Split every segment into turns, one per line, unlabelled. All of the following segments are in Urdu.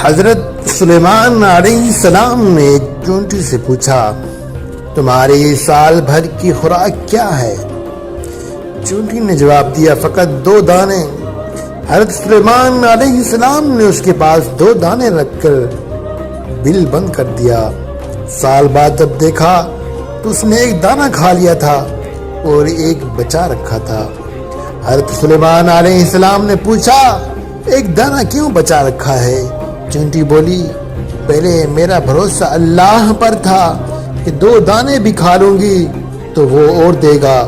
حضرت سلیمان علیہ السلام نے ایک چونٹی سے پوچھا، تمہاری سال بھر کی خوراک کیا ہے؟ چونٹی نے جواب دیا، فقط 2 دانے۔ حضرت سلیمان علیہ السلام نے اس کے پاس 2 دانے رکھ کر بل بند کر دیا۔ سال بعد جب دیکھا تو اس نے 1 دانہ کھا لیا تھا اور 1 بچا رکھا تھا۔ حضرت سلیمان علیہ السلام نے پوچھا، 1 دانہ کیوں بچا رکھا ہے؟ چونٹی بولی، پہلے میرا بھروسہ اللہ پر تھا کہ 2 دانے بھی کھا لوں گی تو وہ اور دے گا،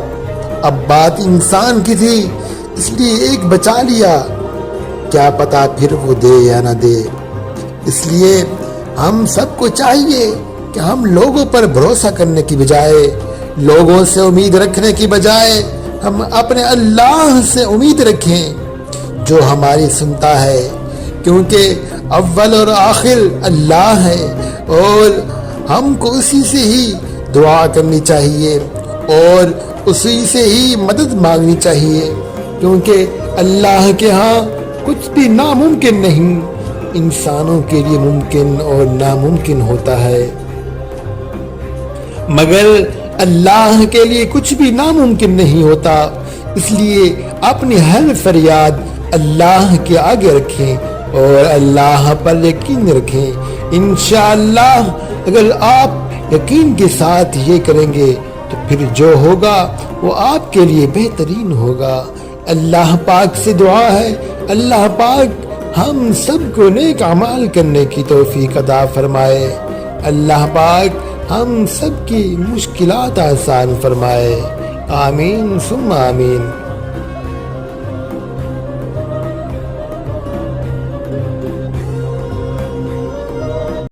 اب بات انسان کی تھی اس لیے 1 بچا لیا، کیا پتا پھر وہ دے یا نہ دے۔ اس لیے ہم سب کو چاہیے کہ ہم لوگوں پر بھروسہ کرنے کی بجائے، لوگوں سے امید رکھنے کی بجائے ہم اپنے اللہ سے امید رکھیں جو ہماری سنتا ہے، کیونکہ اول اور آخر اللہ ہے اور ہم کو اسی سے ہی دعا کرنی چاہیے اور اسی سے ہی مدد مانگنی چاہیے، کیونکہ اللہ کے ہاں کچھ بھی ناممکن نہیں، انسانوں کے لیے ممکن اور ناممکن ہوتا ہے، مگر اللہ کے لیے کچھ بھی ناممکن نہیں ہوتا۔ اس لیے اپنی ہر فریاد اللہ کے آگے رکھیں اور اللہ پر یقین رکھیں۔ انشاءاللہ اگر آپ یقین کے ساتھ یہ کریں گے تو پھر جو ہوگا وہ آپ کے لیے بہترین ہوگا۔ اللہ پاک سے دعا ہے، اللہ پاک ہم سب کو نیک اعمال کرنے کی توفیق عطا فرمائے، اللہ پاک ہم سب کی مشکلات آسان فرمائے، آمین ثم آمین۔